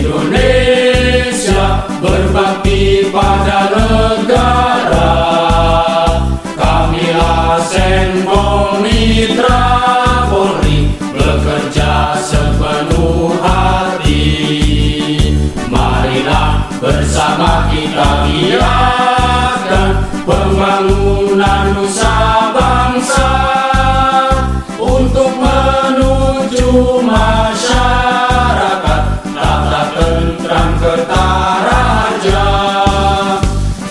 Indonesia berbakti pada negara. Kamilah Senkom Mitra Polri bekerja sepenuh hati. Marilah bersama kita giatkan pembangunan nusa bangsa untuk menuju masyarakat tata tentram kertaraja.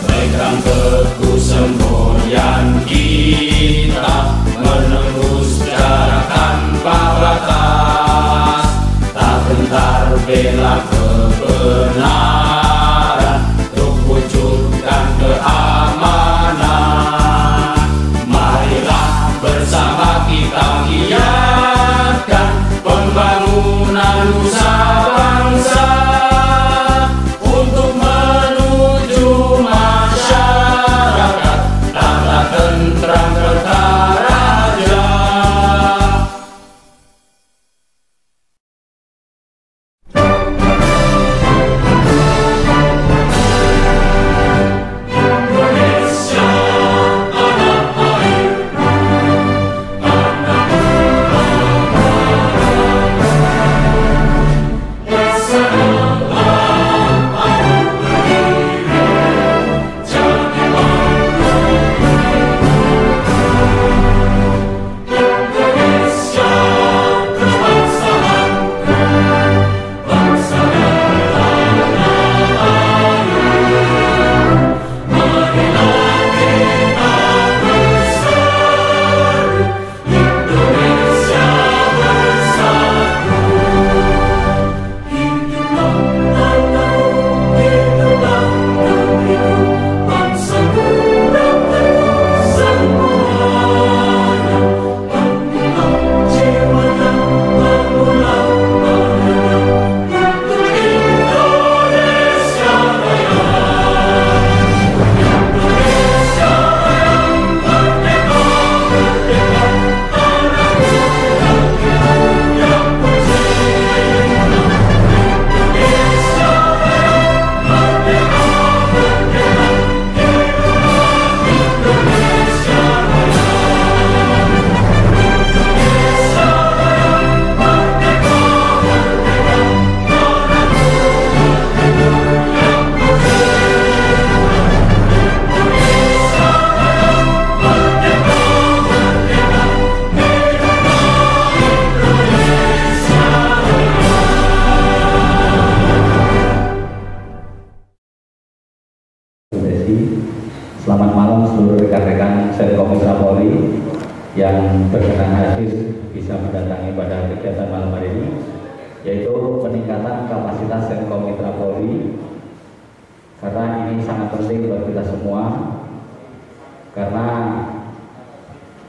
Pegang teguh semboyan kita menembus jarak tanpa batas, tak gentar bela kebenaran untuk wujudkan keamanan. Marilah bersama kita giatkan pembangunan nusa bangsa untuk menuju masyarakat tata tentram kertaraja. Selamat malam seluruh rekan-rekan Senkom Mitra Polri yang berkenan hadir bisa mendatangi pada kegiatan malam hari ini, yaitu peningkatan kapasitas Senkom Mitra Polri. Karena ini sangat penting buat kita semua, karena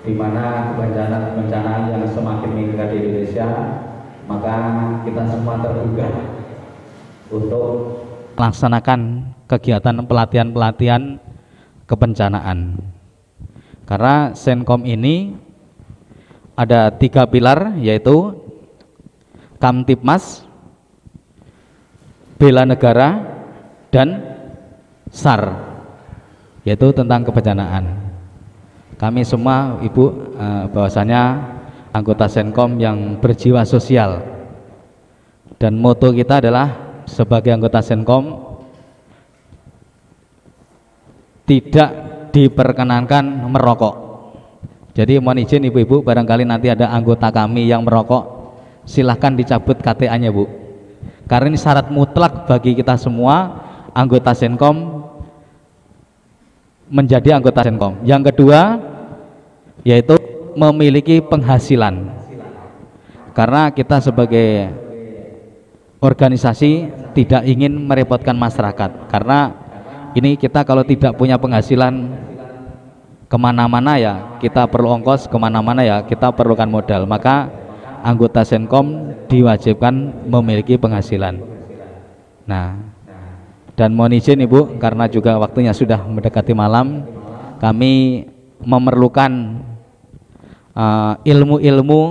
di mana bencana yang semakin meningkat di Indonesia, maka kita semua tergugah untuk melaksanakan kegiatan pelatihan-pelatihan kebencanaan. Karena Senkom ini ada 3 pilar, yaitu Kamtipmas, Bela Negara, dan SAR, yaitu tentang kebencanaan. Kami semua Ibu bahwasanya anggota Senkom yang berjiwa sosial, dan moto kita adalah sebagai anggota Senkom tidak diperkenankan merokok. Jadi mohon izin ibu-ibu, barangkali nanti ada anggota kami yang merokok, silahkan dicabut KTA-nya Bu, karena ini syarat mutlak bagi kita semua anggota Senkom menjadi anggota Senkom. Yang kedua yaitu memiliki penghasilan, karena kita sebagai organisasi tidak ingin merepotkan masyarakat, karena ini kita kalau tidak punya penghasilan kemana-mana ya kita perlu ongkos, kemana-mana ya kita perlukan modal, maka anggota Senkom diwajibkan memiliki penghasilan. Nah, dan mohon izin Ibu, karena juga waktunya sudah mendekati malam, kami memerlukan ilmu-ilmu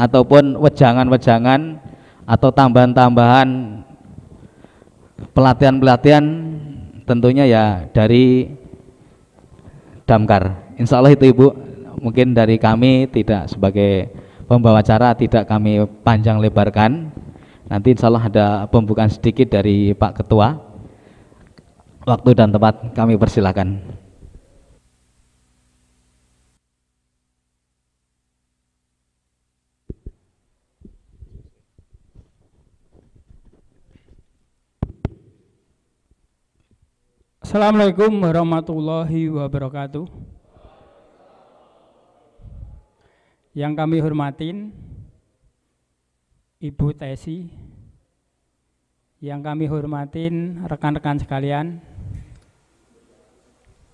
ataupun wejangan-wejangan atau tambahan-tambahan pelatihan-pelatihan tentunya ya dari Damkar. Insya Allah itu Ibu, mungkin dari kami tidak sebagai pembawa acara tidak kami panjang lebarkan. Nanti insya Allah ada pembukaan sedikit dari Pak Ketua. Waktu dan tempat kami persilakan. Assalamualaikum warahmatullahi wabarakatuh. Yang kami hormatin Ibu Tesi, yang kami hormatin rekan-rekan sekalian.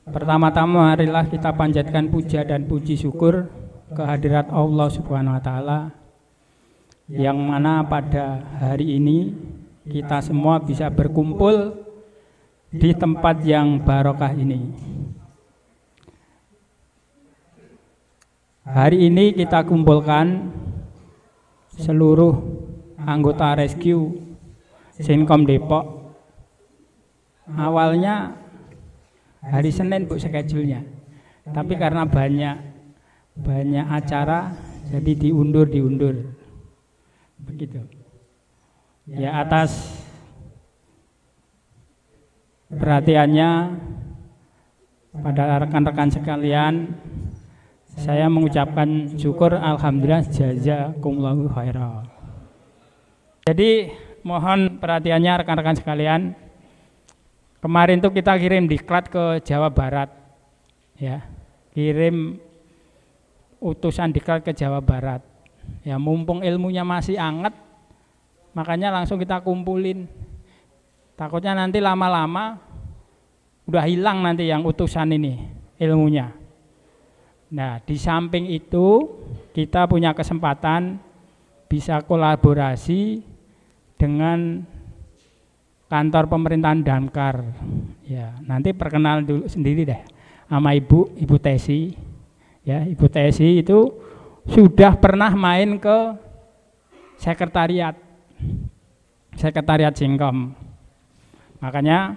Pertama-tama marilah kita panjatkan puja dan puji syukur kehadirat Allah Subhanahu wa taala, yang mana pada hari ini kita semua bisa berkumpul di tempat yang barokah ini. Hari ini kita kumpulkan seluruh anggota rescue Senkom Depok. Awalnya hari Senin Bu schedule-nya, tapi karena banyak acara jadi diundur. Begitu. Ya, atas perhatiannya pada rekan-rekan sekalian, saya mengucapkan syukur, alhamdulillah, jazakumullahu khairan. Jadi mohon perhatiannya rekan-rekan sekalian. Kemarin tuh kita kirim diklat ke Jawa Barat, ya, kirim utusan diklat ke Jawa Barat. Ya, mumpung ilmunya masih anget, makanya langsung kita kumpulin. Takutnya nanti lama-lama udah hilang nanti yang utusan ini ilmunya. Nah, di samping itu kita punya kesempatan bisa kolaborasi dengan kantor pemerintahan Damkar. Ya, nanti perkenal dulu sendiri deh sama Ibu Tesi. Ya, Ibu Tesi itu sudah pernah main ke sekretariat Senkom. Makanya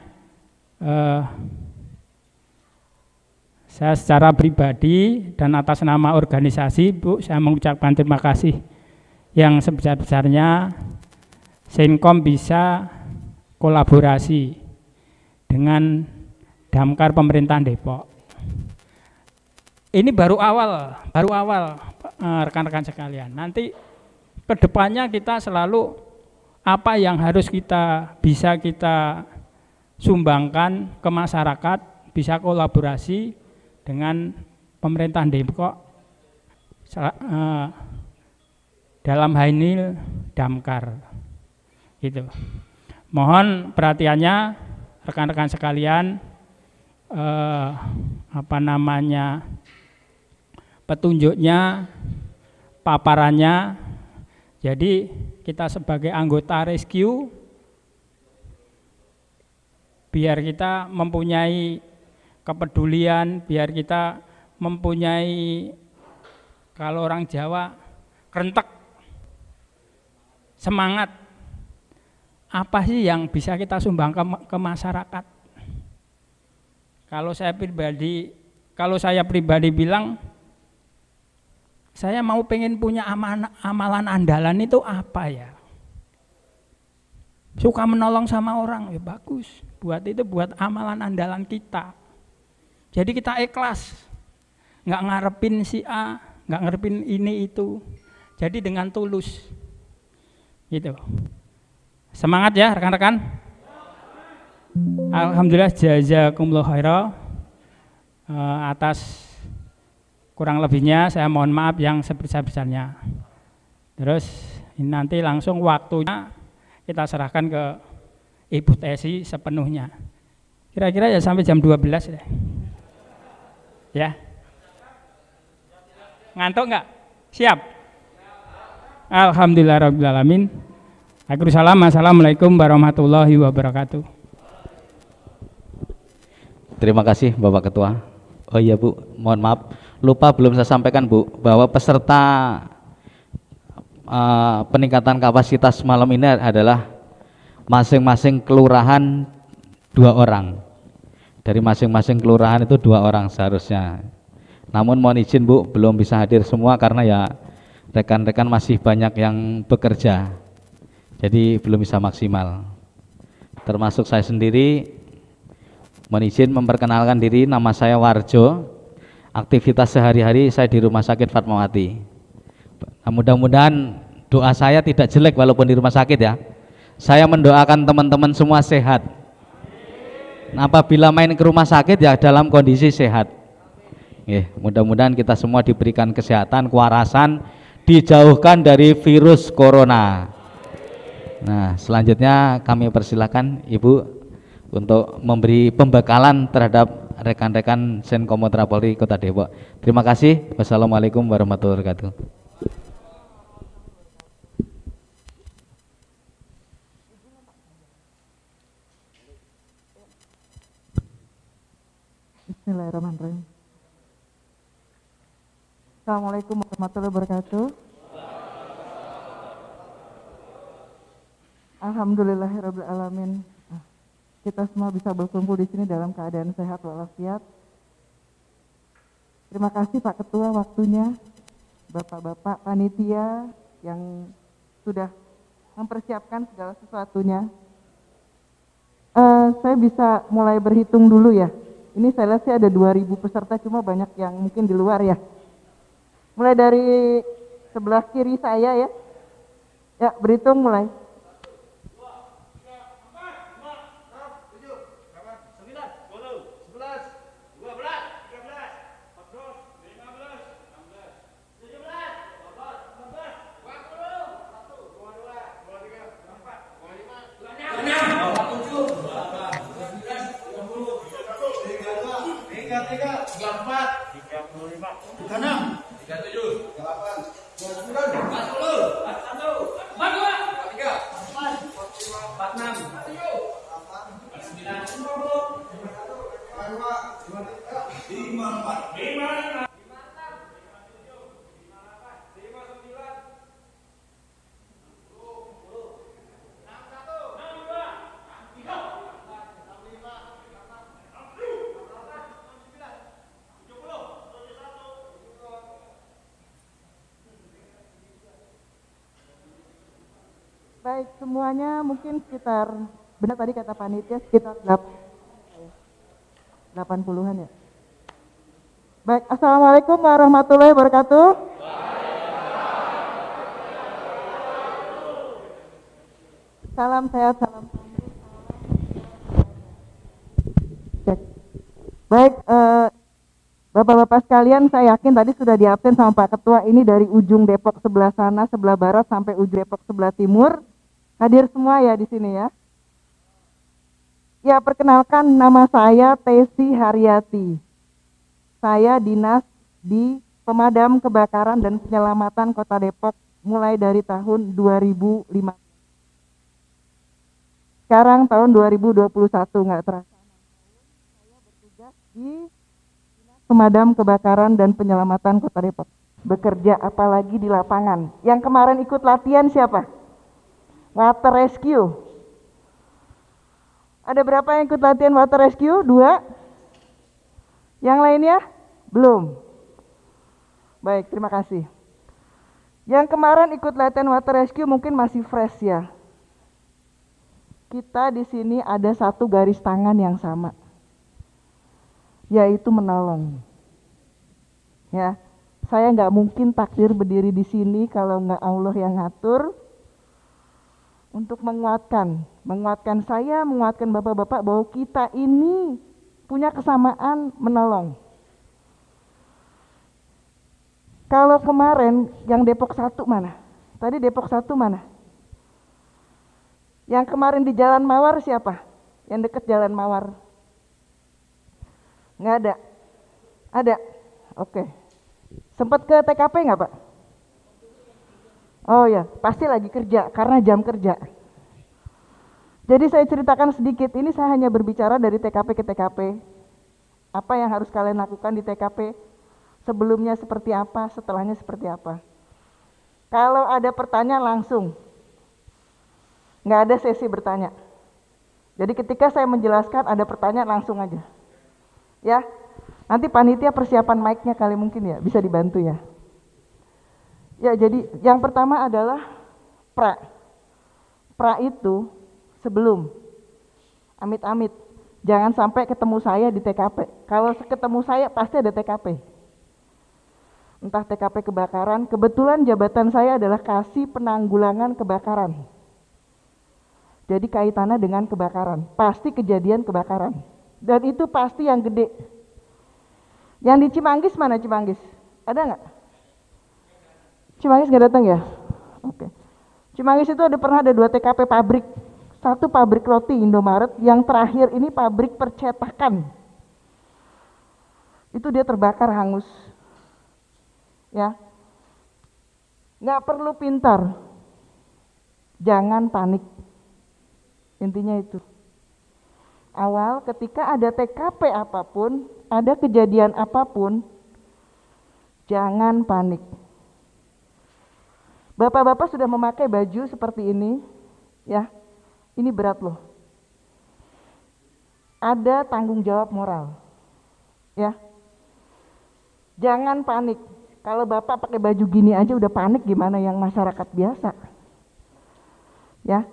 saya secara pribadi dan atas nama organisasi, Bu, saya mengucapkan terima kasih yang sebesar-besarnya Senkom bisa kolaborasi dengan Damkar pemerintahan Depok. Ini baru awal rekan-rekan sekalian. Nanti kedepannya kita selalu apa yang harus bisa kita sumbangkan ke masyarakat, bisa kolaborasi dengan pemerintahan Depok dalam hal ini Damkar, gitu. Mohon perhatiannya rekan-rekan sekalian, petunjuknya, paparannya. Jadi kita sebagai anggota rescue, biar kita mempunyai kepedulian, biar kita mempunyai, kalau orang Jawa, kerentek, semangat. Apa sih yang bisa kita sumbang ke masyarakat? Kalau saya pribadi bilang, saya mau pengen punya amalan andalan itu apa ya? Suka menolong sama orang, ya bagus. Buat amalan andalan kita. Jadi kita ikhlas, nggak ngarepin si A, nggak ngarepin ini itu. Jadi dengan tulus, gitu. Semangat ya rekan-rekan. Alhamdulillah, jazakumullah khairan. Atas kurang lebihnya saya mohon maaf yang sebesar-besarnya. Terus ini nanti langsung waktunya kita serahkan ke Ibu Tesi sepenuhnya. Kira-kira ya sampai jam 12 deh. Ya. Ngantuk enggak? Siap? Alhamdulillahirrahmanirrahim. Assalamualaikum warahmatullahi wabarakatuh. Terima kasih Bapak Ketua. Oh iya Bu, mohon maaf, lupa belum saya sampaikan Bu, bahwa peserta peningkatan kapasitas malam ini adalah masing-masing kelurahan 2 orang. Dari masing-masing kelurahan itu 2 orang seharusnya. Namun mohon izin Bu, belum bisa hadir semua karena ya rekan-rekan masih banyak yang bekerja. Jadi belum bisa maksimal. Termasuk saya sendiri. Mohon izin memperkenalkan diri, nama saya Warjo. Aktivitas sehari-hari saya di Rumah Sakit Fatmawati. Nah, mudah-mudahan doa saya tidak jelek walaupun di rumah sakit ya. Saya mendoakan teman-teman semua sehat. Nah, apabila main ke rumah sakit ya dalam kondisi sehat. Mudah-mudahan kita semua diberikan kesehatan, kewarasan, dijauhkan dari virus corona. Nah, selanjutnya kami persilakan Ibu untuk memberi pembekalan terhadap rekan-rekan Senkomotra Polri Kota Depok. Terima kasih. Wassalamualaikum warahmatullahi wabarakatuh. Bismillahirrahmanirrahim. Assalamualaikum warahmatullahi wabarakatuh. Alhamdulillahirabbil alamin. Kita semua bisa berkumpul di sini dalam keadaan sehat walafiat. Terima kasih Pak Ketua waktunya, Bapak-bapak panitia yang sudah mempersiapkan segala sesuatunya. Saya bisa mulai berhitung dulu ya. Ini saya lihat sih ada 2.000 peserta, cuma banyak yang mungkin di luar ya. Mulai dari sebelah kiri saya ya. Ya, berhitung mulai. 'Baik, semuanya mungkin sekitar, benar tadi kata panitia sekitar 80-an ya. Baik, Assalamualaikum warahmatullahi wabarakatuh. Salam sehat, salam tangguh, cek. Baik, Bapak-bapak sekalian, saya yakin tadi sudah diabsen sama Pak Ketua, ini dari ujung Depok sebelah sana, sebelah barat sampai ujung Depok sebelah timur. Hadir semua ya di sini ya. Ya, perkenalkan nama saya Tesi Haryati. Saya dinas di Pemadam Kebakaran dan Penyelamatan Kota Depok mulai dari tahun 2005. Sekarang tahun 2021, nggak terasa. Saya bertugas di Pemadam Kebakaran dan Penyelamatan Kota Depok. Bekerja apalagi di lapangan. Yang kemarin ikut latihan siapa? Water Rescue. Ada berapa yang ikut latihan Water Rescue? 2? Yang lainnya? Belum. Baik, terima kasih. Yang kemarin ikut latihan Water Rescue mungkin masih fresh ya. Kita di sini ada satu garis tangan yang sama, yaitu menolong. Ya, saya nggak mungkin takdir berdiri di sini kalau nggak Allah yang ngatur untuk menguatkan saya, menguatkan bapak-bapak bahwa kita ini punya kesamaan menolong. Kalau kemarin yang Depok 1 mana? Tadi Depok 1 mana? Yang kemarin di Jalan Mawar siapa? Yang dekat Jalan Mawar? Nggak ada? Ada? Oke. Sempat ke TKP nggak Pak? Oh ya, pasti lagi kerja karena jam kerja. Jadi saya ceritakan sedikit, ini saya hanya berbicara dari TKP ke TKP. Apa yang harus kalian lakukan di TKP? Sebelumnya seperti apa, setelahnya seperti apa. Kalau ada pertanyaan langsung. Nggak ada sesi bertanya. Jadi ketika saya menjelaskan ada pertanyaan langsung aja. Ya, nanti panitia persiapan mic-nya kali mungkin ya, bisa dibantu ya. Ya, jadi yang pertama adalah pra. Pra itu sebelum. Amit-amit. Jangan sampai ketemu saya di TKP. Kalau ketemu saya pasti ada TKP. Entah TKP kebakaran, kebetulan jabatan saya adalah kasih penanggulangan kebakaran. Jadi kaitannya dengan kebakaran, pasti kejadian kebakaran. Dan itu pasti yang gede. Yang di Cimanggis mana Cimanggis? Ada nggak? Cimanggis nggak datang ya? Oke. Cimanggis itu pernah ada 2 TKP pabrik. Satu pabrik roti Indomaret, yang terakhir ini pabrik percetakan. Itu dia terbakar hangus. Ya. Nggak perlu pintar. Jangan panik. Intinya itu. Awal ketika ada TKP apapun, ada kejadian apapun, jangan panik. Bapak-bapak sudah memakai baju seperti ini, ya. Ini berat loh. Ada tanggung jawab moral. Ya. Jangan panik. Kalau Bapak pakai baju gini aja udah panik, gimana yang masyarakat biasa? Ya.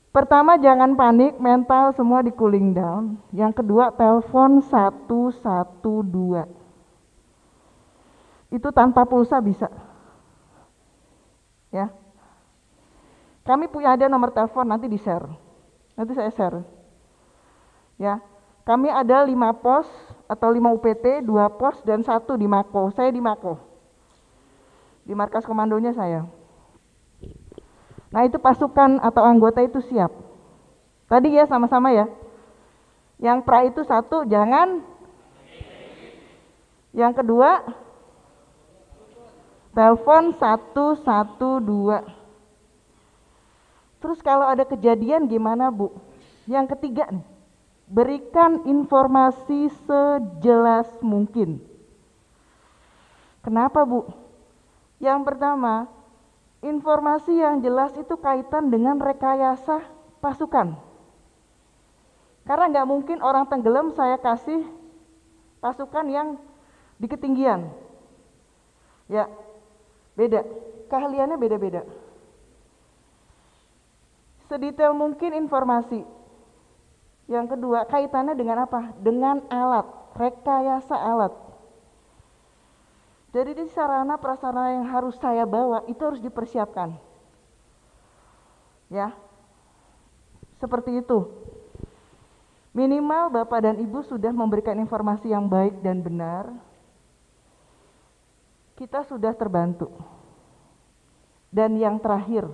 Pertama, jangan panik, mental semua di cooling down. Yang kedua, telepon 112. Itu tanpa pulsa bisa. Ya. Kami punya ada nomor telepon, nanti di-share. Nanti saya share. Ya. Kami ada 5 pos atau 5 UPT, 2 pos dan 1 di Mako. Saya di Mako. Di markas komandonya saya. Nah, itu pasukan atau anggota itu siap. Tadi ya sama-sama ya. Yang pra itu 1, jangan. Yang kedua, telepon 112. Terus kalau ada kejadian gimana Bu? Yang ketiga nih, berikan informasi sejelas mungkin. Kenapa Bu? Yang pertama, informasi yang jelas itu kaitan dengan rekayasa pasukan. Karena nggak mungkin orang tenggelam saya kasih pasukan yang di ketinggian. Ya, beda. Keahliannya beda-beda. Sedetail mungkin informasi. Yang kedua, kaitannya dengan apa? Dengan alat, rekayasa alat. Jadi di sarana prasarana yang harus saya bawa itu harus dipersiapkan. Ya. Seperti itu. Minimal Bapak dan Ibu sudah memberikan informasi yang baik dan benar. Kita sudah terbantu. Dan yang terakhir,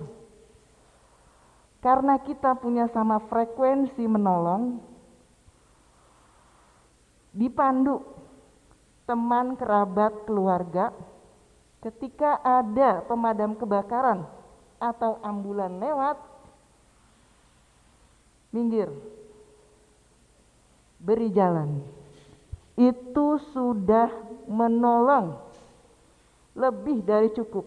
karena kita punya sama frekuensi menolong, dipandu teman, kerabat, keluarga, ketika ada pemadam kebakaran atau ambulan lewat, minggir, beri jalan. Itu sudah menolong lebih dari cukup.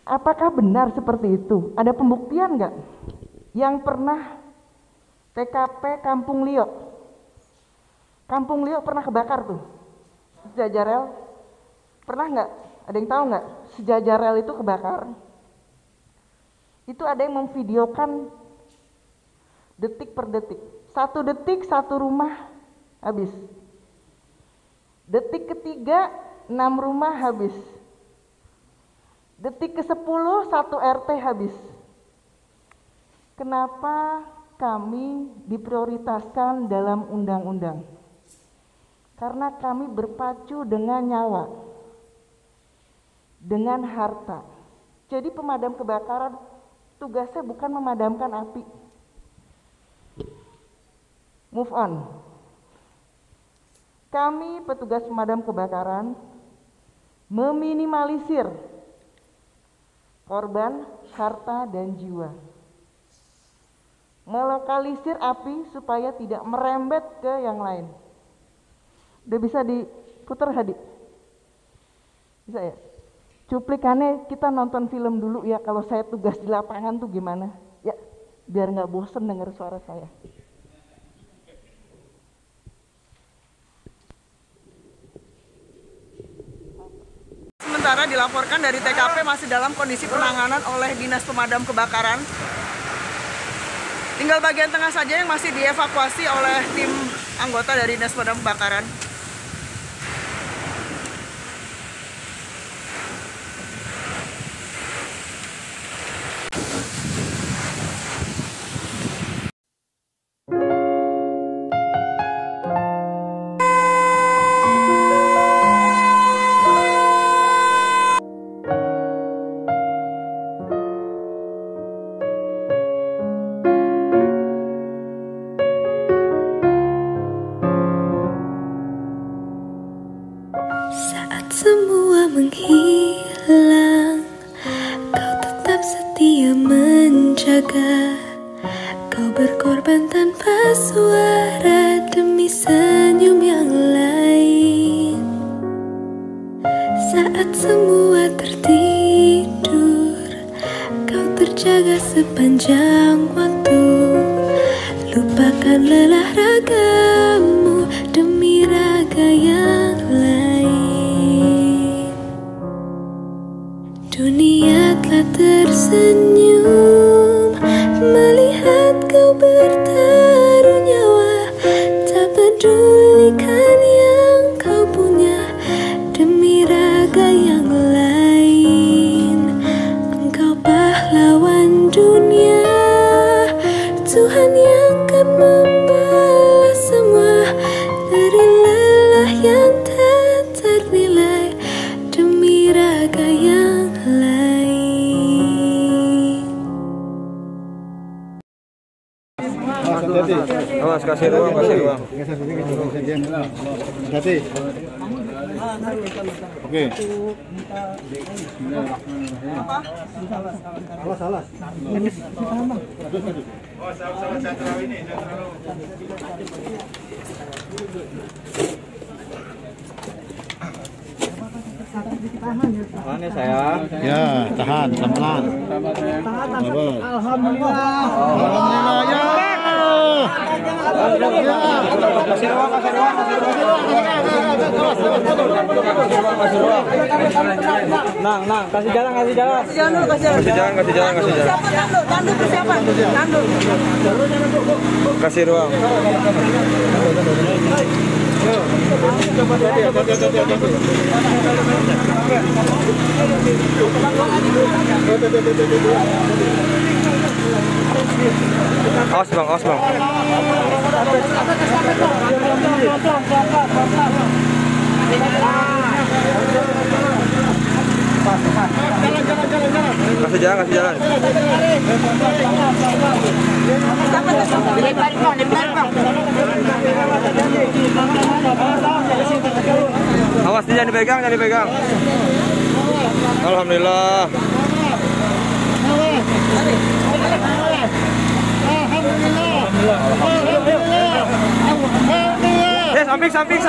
Apakah benar seperti itu? Ada pembuktian nggak? Yang pernah TKP Kampung Liok. Kampung Liok pernah kebakar tuh. Sejajar rel. Pernah nggak? Ada yang tahu nggak? Sejajar rel itu kebakar. Itu ada yang memvideokan detik per detik. 1 detik 1 rumah habis. Detik ketiga 6 rumah habis. Detik ke-10 1 RT habis. Kenapa kami diprioritaskan dalam undang-undang? Karena kami berpacu dengan nyawa, dengan harta. Jadi pemadam kebakaran tugasnya bukan memadamkan api. Move on. Kami petugas pemadam kebakaran meminimalisir korban, harta, dan jiwa. Melokalisir api supaya tidak merembet ke yang lain. Udah bisa diputar, Hadi? Bisa ya? Cuplikannya kita nonton film dulu ya, kalau saya tugas di lapangan tuh gimana. Ya, biar nggak bosen denger suara saya. Sementara dilaporkan dari TKP masih dalam kondisi penanganan oleh Dinas Pemadam Kebakaran. Tinggal bagian tengah saja yang masih dievakuasi oleh tim anggota dari Dinas Pemadam Kebakaran. Saat semua menghilang, kau tetap setia menjaga. Kau berkorban tanpa suara demi senyum yang lain. Saat semua tertidur, kau terjaga sepanjang waktu. Lupakan lelah ragamu demi raga yang lain. Dunia telah tersenyum melihat kau bertaruh nyawa. Tak pedulikan yang kau punya demi raga yang lain. Engkau pahlawan dunia, Tuhan yang akan membalas semua dari lelah yang tak ternilai demi raga yang lain. Awas, kasih ruang, kasih ruang. Hati. Oke. Alas. Mana sayang? Ya, tahan, pelan-pelan. Alhamdulillah. Ya. Kasih ruang. Nang, kasih jalan. Kasih jalan. Tanduk persiapan. Tanduk. Kasih ruang. Awas bang. Kasih jalan. Awas, jangan dipegang. Alhamdulillah. Samping.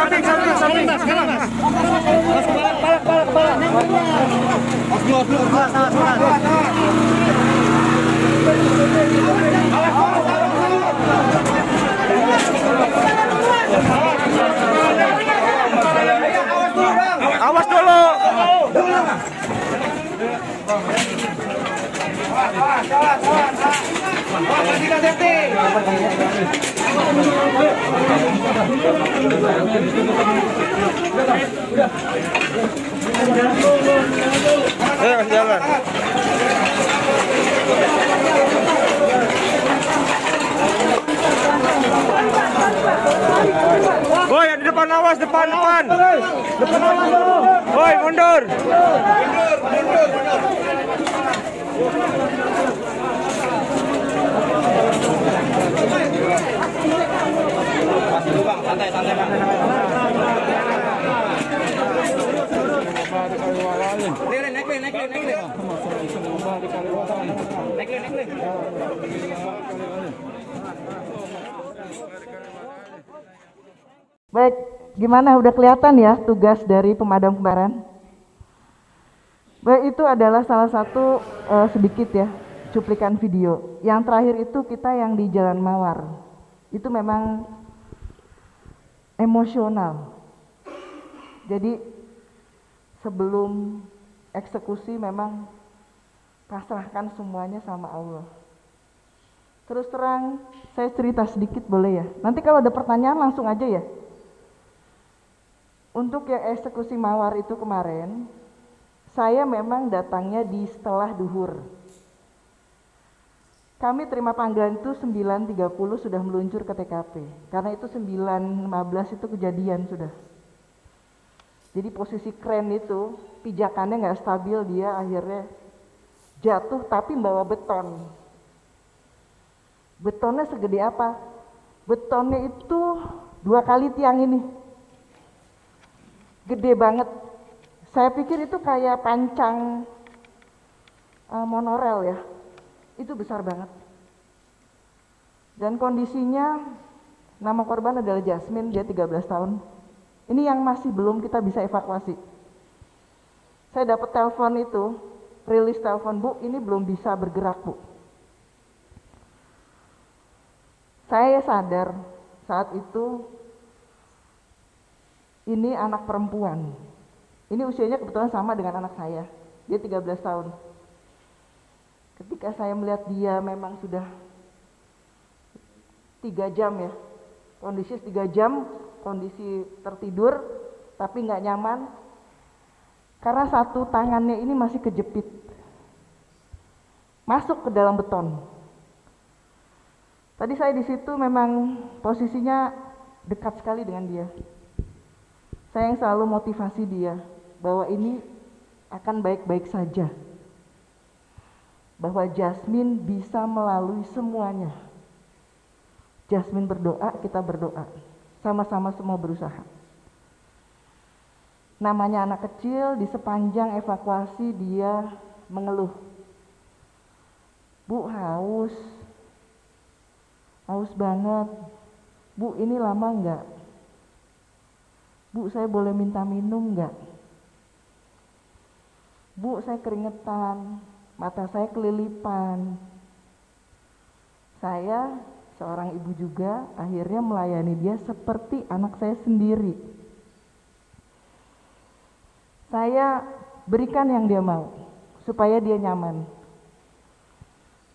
Awas dulu. Kasih jalan. Woi, di depan awas, depan. Woi, mundur. Baik, gimana udah kelihatan ya tugas dari pemadam kebakaran? Baik, itu adalah salah satu sedikit ya cuplikan video. Yang terakhir itu kita yang di Jalan Mawar. Itu memang emosional. Jadi sebelum eksekusi memang pasrahkan semuanya sama Allah. Terus terang, saya cerita sedikit boleh ya? Nanti kalau ada pertanyaan langsung aja ya. Untuk yang eksekusi Mawar itu kemarin, saya memang datangnya di setelah duhur. Kami terima panggilan itu 9.30 sudah meluncur ke TKP. Karena itu 9.15 itu kejadian sudah. Jadi posisi kren itu, pijakannya nggak stabil, dia akhirnya jatuh tapi bawa beton. Betonnya segede apa? Betonnya itu 2 kali tiang ini. Gede banget. Saya pikir itu kayak pancang monorel ya. Itu besar banget. Dan kondisinya, nama korban adalah Jasmine, dia 13 tahun. Ini yang masih belum kita bisa evakuasi. Saya dapat telepon itu, rilis telepon, Bu, ini belum bisa bergerak, Bu. Saya sadar saat itu ini anak perempuan. Ini usianya kebetulan sama dengan anak saya. Dia 13 tahun. Ketika saya melihat dia memang sudah 3 jam ya. Kondisi 3 jam, kondisi tertidur, tapi nggak nyaman. Karena satu tangannya ini masih kejepit. Masuk ke dalam beton. Tadi saya di situ memang posisinya dekat sekali dengan dia. Saya yang selalu motivasi dia bahwa ini akan baik-baik saja. Bahwa Jasmine bisa melalui semuanya. Jasmine berdoa, kita berdoa. Sama-sama semua berusaha. Namanya anak kecil, di sepanjang evakuasi dia mengeluh. Bu, haus. Haus banget. Bu, ini lama enggak? Bu, saya boleh minta minum enggak? Bu, saya keringetan, mata saya kelilipan. Saya, seorang ibu juga, akhirnya melayani dia seperti anak saya sendiri. Saya berikan yang dia mau, supaya dia nyaman.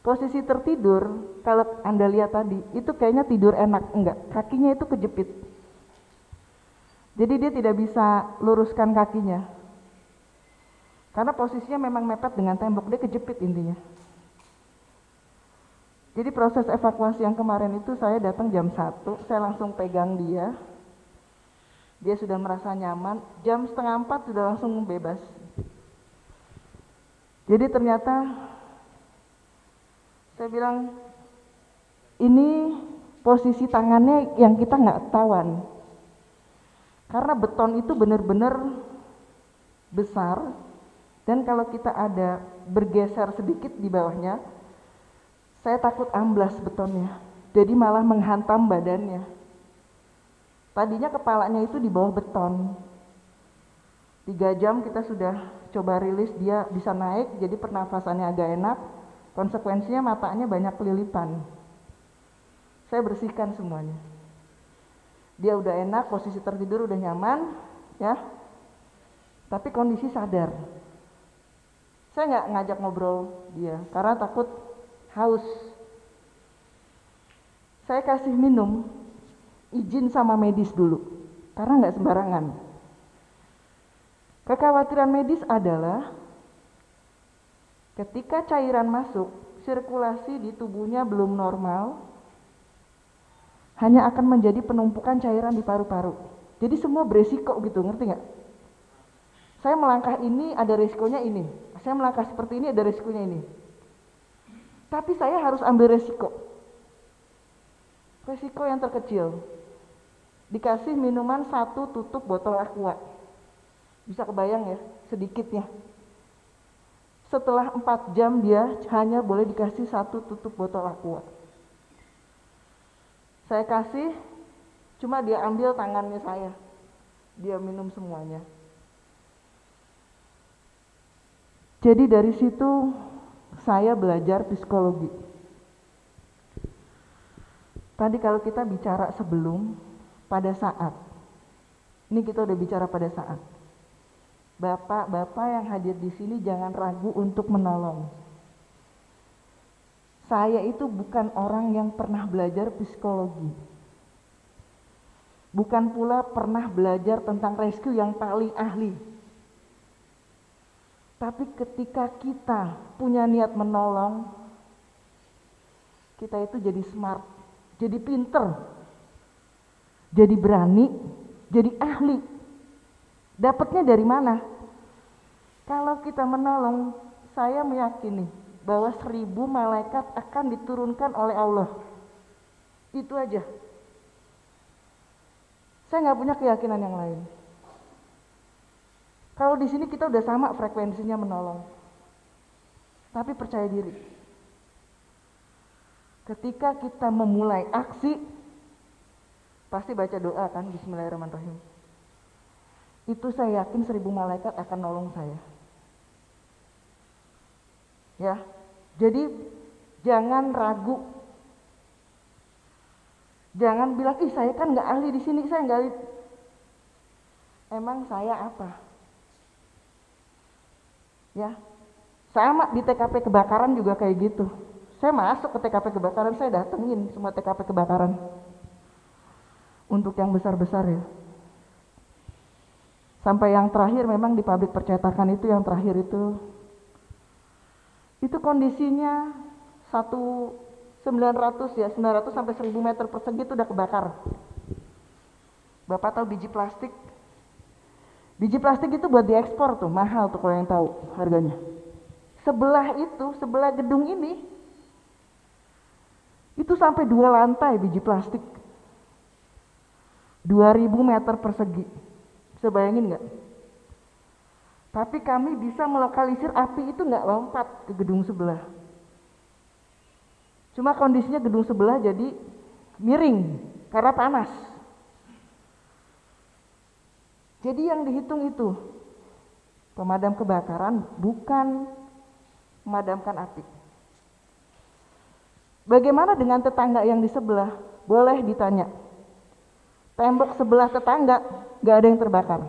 Posisi tertidur, kalau Anda lihat tadi, itu kayaknya tidur enak, enggak, kakinya itu kejepit. Jadi dia tidak bisa luruskan kakinya. Karena posisinya memang mepet dengan tembok, dia kejepit intinya. Jadi proses evakuasi yang kemarin itu saya datang jam 1, saya langsung pegang dia. Dia sudah merasa nyaman, jam 3:30 sudah langsung bebas. Jadi ternyata saya bilang, ini posisi tangannya yang kita nggak ketahuan. Karena beton itu benar-benar besar, dan kalau kita ada bergeser sedikit di bawahnya, saya takut amblas betonnya, jadi malah menghantam badannya. Tadinya kepalanya itu di bawah beton. 3 jam kita sudah coba rilis, dia bisa naik, jadi pernafasannya agak enak. Konsekuensinya matanya banyak kelilipan. Saya bersihkan semuanya. Dia udah enak, posisi tertidur udah nyaman, ya. Tapi kondisi sadar. Saya nggak ngajak ngobrol dia, karena takut haus. Saya kasih minum, izin sama medis dulu, karena nggak sembarangan. Kekhawatiran medis adalah ketika cairan masuk, sirkulasi di tubuhnya belum normal, hanya akan menjadi penumpukan cairan di paru-paru. Jadi semua beresiko gitu, ngerti nggak? Saya melangkah ini ada resikonya ini, saya melangkah seperti ini ada resikonya ini. Tapi saya harus ambil resiko. Resiko yang terkecil. Dikasih minuman 1 tutup botol aqua. Bisa kebayang ya, sedikitnya. setelah 4 jam dia hanya boleh dikasih 1 tutup botol aqua. Saya kasih, cuma dia ambil tangannya saya, dia minum semuanya. Jadi dari situ saya belajar psikologi. Tadi kalau kita bicara sebelum, pada saat, ini kita udah bicara pada saat. Bapak-bapak yang hadir di sini jangan ragu untuk menolong. Saya itu bukan orang yang pernah belajar psikologi. Bukan pula pernah belajar tentang rescue yang paling ahli. Tapi ketika kita punya niat menolong, kita itu jadi smart, jadi pinter, jadi berani, jadi ahli. Dapatnya dari mana? Kalau kita menolong, saya meyakini bahwa 1000 malaikat akan diturunkan oleh Allah. Itu aja. Saya nggak punya keyakinan yang lain. Kalau di sini kita udah sama frekuensinya menolong. Tapi percaya diri. Ketika kita memulai aksi, pasti baca doa kan, Bismillahirrahmanirrahim. Itu saya yakin 1000 malaikat akan nolong saya. Ya, jadi jangan ragu, jangan bilang, ih saya kan nggak ahli di sini, saya nggak ahli. Emang saya apa? Ya, sama di TKP kebakaran juga kayak gitu. Saya masuk ke TKP kebakaran, saya datengin semua TKP kebakaran. Untuk yang besar-besar ya. Sampai yang terakhir memang di pabrik percetakan itu, yang terakhir itu kondisinya 900 ya, 900 sampai 1000 meter persegi itu udah kebakar. Bapak tahu biji plastik? Biji plastik itu buat diekspor tuh, mahal tuh kalau yang tahu harganya. Sebelah gedung ini, itu sampai 2 lantai biji plastik. 2000 meter persegi. Bisa bayangin nggak? Tapi kami bisa melokalisir api itu nggak lompat ke gedung sebelah. Cuma kondisinya gedung sebelah jadi miring karena panas. Jadi yang dihitung itu pemadam kebakaran, bukan memadamkan api. Bagaimana dengan tetangga yang di sebelah? Boleh ditanya. Tembok sebelah tetangga nggak ada yang terbakar.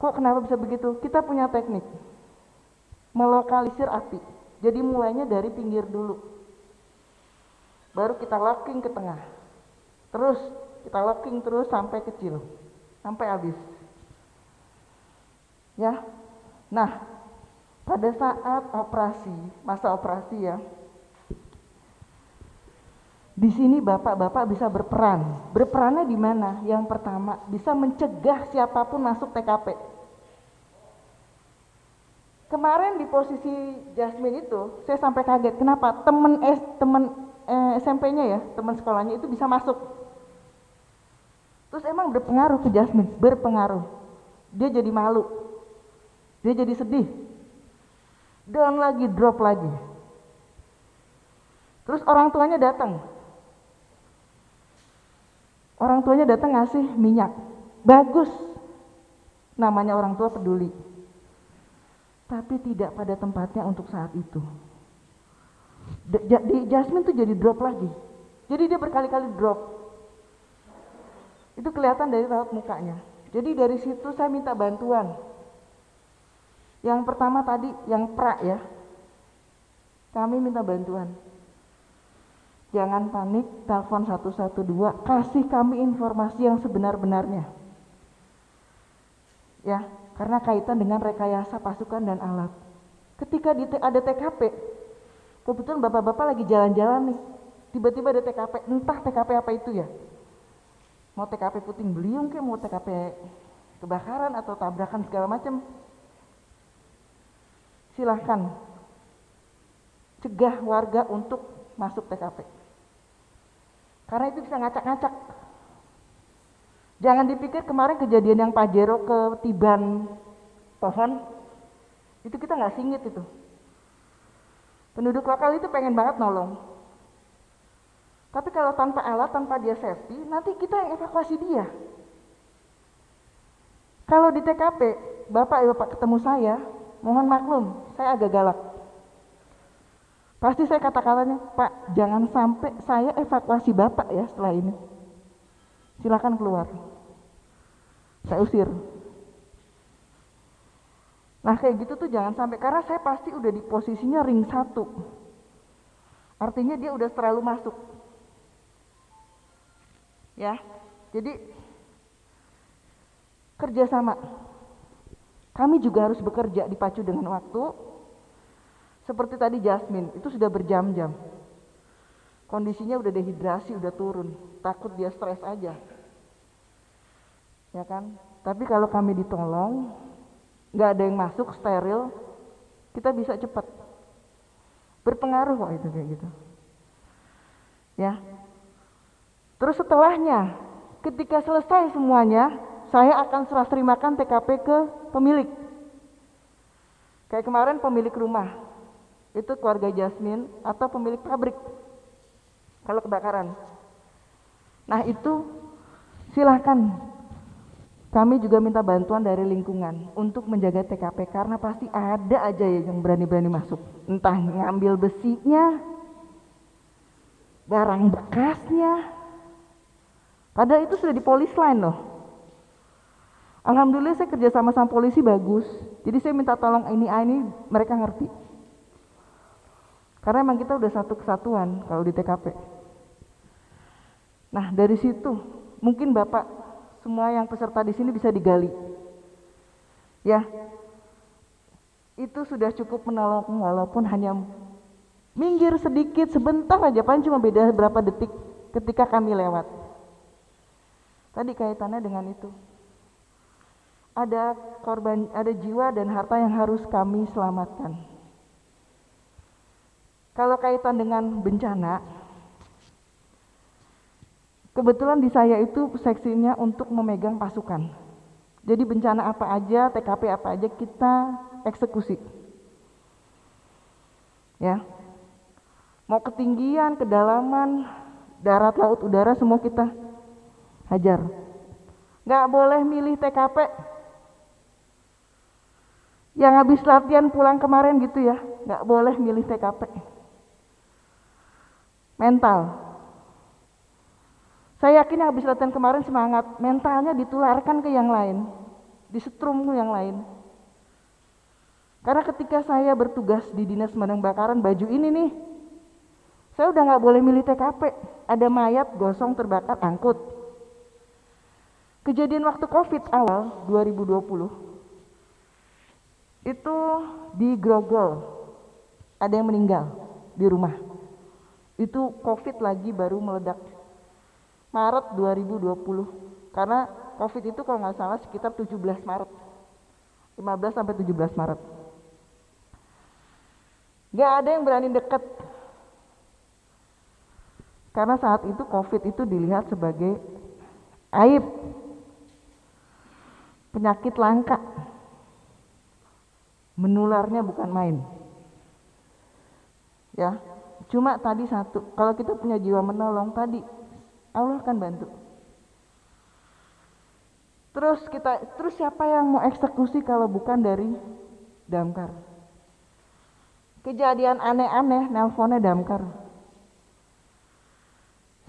Kok kenapa bisa begitu? Kita punya teknik melokalisir api. Jadi mulainya dari pinggir dulu, baru kita locking ke tengah, terus kita locking terus sampai kecil, sampai habis. Ya, nah pada saat operasi, masa operasi ya, di sini bapak-bapak bisa berperan. Berperannya di mana? Yang pertama, bisa mencegah siapapun masuk TKP. Kemarin di posisi Jasmine itu, saya sampai kaget. Kenapa? Temen SMP-nya ya, teman sekolahnya itu bisa masuk. Terus emang berpengaruh ke Jasmine? Berpengaruh. Dia jadi malu. Dia jadi sedih. Down lagi, drop lagi. Terus orang tuanya datang. Orang tuanya datang ngasih minyak. Bagus. Namanya orang tua peduli. Tapi tidak pada tempatnya untuk saat itu. Di Jasmine tuh jadi drop lagi. Jadi dia berkali-kali drop. Itu kelihatan dari raut mukanya. Jadi dari situ saya minta bantuan. Yang pertama tadi yang pra ya. Kami minta bantuan. Jangan panik, telepon 112, kasih kami informasi yang sebenar-benarnya. Ya, karena kaitan dengan rekayasa pasukan dan alat. Ketika ada TKP, kebetulan bapak-bapak lagi jalan-jalan nih, tiba-tiba ada TKP, entah TKP apa itu ya. Mau TKP puting beliung kayak mau TKP kebakaran atau tabrakan segala macam. Silahkan cegah warga untuk masuk TKP. Karena itu bisa ngacak-ngacak. Jangan dipikir kemarin kejadian yang Pajero ketiban pohon, Itu kita nggak singit itu. Penduduk lokal itu pengen banget nolong. Tapi kalau tanpa alat, tanpa dia safety, nanti kita yang evakuasi dia. Kalau di TKP, Bapak ketemu saya, mohon maklum, saya agak galak. Pasti saya kata-katanya, Pak, jangan sampai saya evakuasi Bapak ya setelah ini. Silakan keluar. Saya usir. Nah kayak gitu tuh jangan sampai, karena saya pasti udah di posisinya ring 1. Artinya dia udah terlalu masuk. Ya, jadi kerjasama. Kami juga harus bekerja dipacu dengan waktu. Seperti tadi Jasmine, itu sudah berjam-jam. Kondisinya udah dehidrasi, udah turun. Takut dia stres aja. Ya kan? Tapi kalau kami ditolong, nggak ada yang masuk, steril, kita bisa cepat. Berpengaruh kok itu kayak gitu. Ya. Terus setelahnya, ketika selesai semuanya, saya akan serah terimakan TKP ke pemilik. Kayak kemarin pemilik rumah. Itu keluarga Jasmine atau pemilik pabrik kalau kebakaran. Nah itu silahkan, kami juga minta bantuan dari lingkungan untuk menjaga TKP, karena pasti ada aja ya yang berani-berani masuk, entah ngambil besinya, barang bekasnya, padahal itu sudah di polis line loh. Alhamdulillah saya kerja sama polisi bagus, jadi saya minta tolong ini mereka ngerti. Karena emang kita udah satu kesatuan kalau di TKP. Nah dari situ mungkin Bapak semua yang peserta di sini bisa digali. Ya, itu sudah cukup menolong walaupun hanya minggir sedikit sebentar aja, paling cuma beda berapa detik ketika kami lewat. Tadi kaitannya dengan itu. Ada korban, ada jiwa dan harta yang harus kami selamatkan. Kalau kaitan dengan bencana, kebetulan di saya itu seksinya untuk memegang pasukan. Jadi bencana apa aja, TKP apa aja kita eksekusi. Ya, mau ketinggian, kedalaman, darat, laut, udara, semua kita hajar. Nggak boleh milih TKP. Yang habis latihan pulang kemarin gitu ya, nggak boleh milih TKP. Mental. Saya yakin yang habis latihan kemarin semangat, mentalnya ditularkan ke yang lain, disetrum ke yang lain. Karena ketika saya bertugas di Dinas Pemadam Kebakaran, baju ini nih, saya udah nggak boleh milih TKP. Ada mayat gosong terbakar, angkut. Kejadian waktu COVID awal 2020, itu di Grogol, ada yang meninggal di rumah. Itu COVID lagi baru meledak Maret 2020, karena COVID itu kalau nggak salah sekitar 17 Maret, 15 sampai 17 Maret. Nggak ada yang berani deket, karena saat itu COVID itu dilihat sebagai aib, penyakit langka, menularnya bukan main. Ya. Cuma tadi satu, kalau kita punya jiwa menolong tadi, Allah akan bantu. Terus siapa yang mau eksekusi kalau bukan dari damkar? Kejadian aneh-aneh, nelponnya damkar.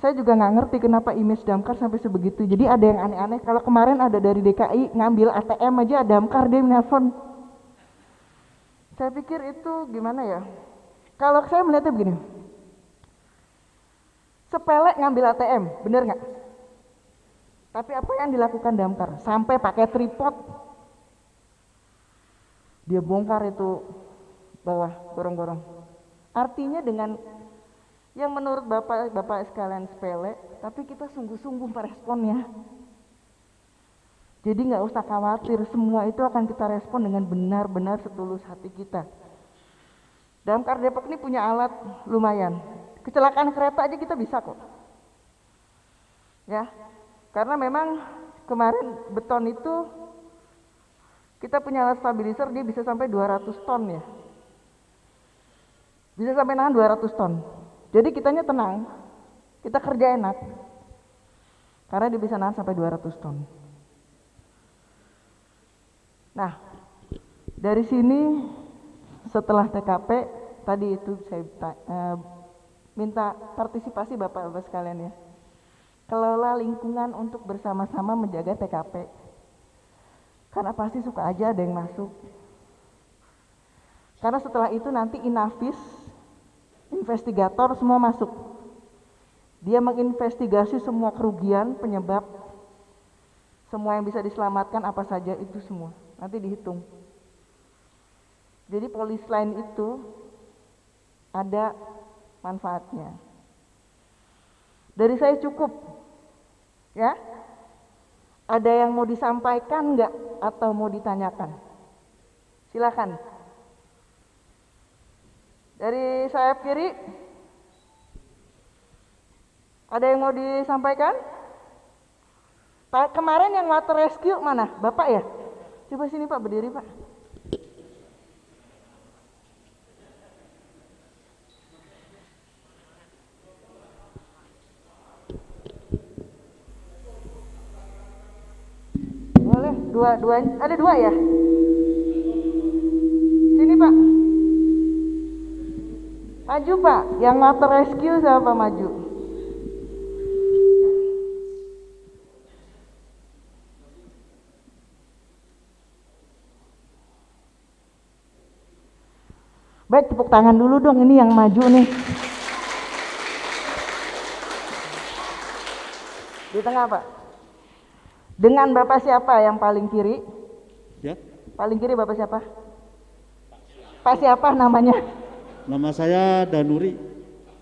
Saya juga nggak ngerti kenapa image damkar sampai sebegitu. Jadi ada yang aneh-aneh. Kalau kemarin ada dari DKI ngambil ATM aja, damkar dia nelpon. Saya pikir itu gimana ya? Kalau saya melihatnya begini, sepele ngambil ATM, bener nggak? Tapi apa yang dilakukan damkar? Sampai pakai tripod, dia bongkar itu bawah gorong-gorong. Artinya dengan yang menurut bapak sekalian sepele, tapi kita sungguh-sungguh meresponnya. Jadi nggak usah khawatir, semua itu akan kita respon dengan benar-benar setulus hati kita. Damkar Depok ini punya alat lumayan. Kecelakaan kereta aja kita bisa kok. Ya, karena memang kemarin beton itu Kita punya alat stabilizer, dia bisa sampai 200 ton ya. Bisa sampai nahan 200 ton. Jadi kitanya tenang, kita kerja enak. Karena dia bisa nahan sampai 200 ton. Nah, dari sini setelah TKP, tadi itu saya minta partisipasi Bapak-Bapak sekalian ya. Kelola lingkungan untuk bersama-sama menjaga TKP. Karena pasti suka aja ada yang masuk. Karena setelah itu nanti Inavis, investigator semua masuk. Dia menginvestigasi semua kerugian, penyebab, semua yang bisa diselamatkan apa saja itu semua. Nanti dihitung. Jadi polis lain itu ada manfaatnya. Dari saya cukup, ya. Ada yang mau disampaikan nggak atau mau ditanyakan? Silakan. Dari sayap kiri, ada yang mau disampaikan? Kemarin yang water rescue mana? Bapak ya? Coba sini Pak, berdiri Pak. Boleh, dua, ada dua ya? Sini Pak. Maju Pak, yang water rescue siapa maju? Baik, tepuk tangan dulu dong, ini yang maju nih. Di tengah Pak. Dengan Bapak siapa yang paling kiri? Ya. Paling kiri Bapak siapa? Pak siapa namanya? Nama saya Danuri.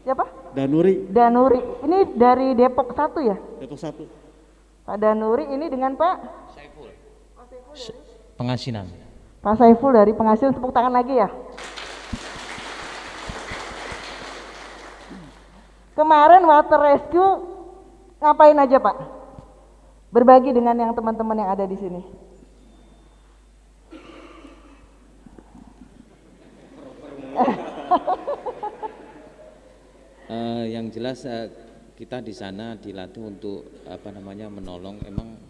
Siapa? Danuri. Danuri. Ini dari Depok 1 ya? Depok 1. Pak Danuri ini dengan Pak? Pengasinan. Pak Saiful dari Pengasinan, tepuk tangan lagi ya. Kemarin water rescue ngapain aja Pak? Berbagi dengan yang teman-teman yang ada di sini. Yang jelas kita di sana dilatih untuk menolong. Emang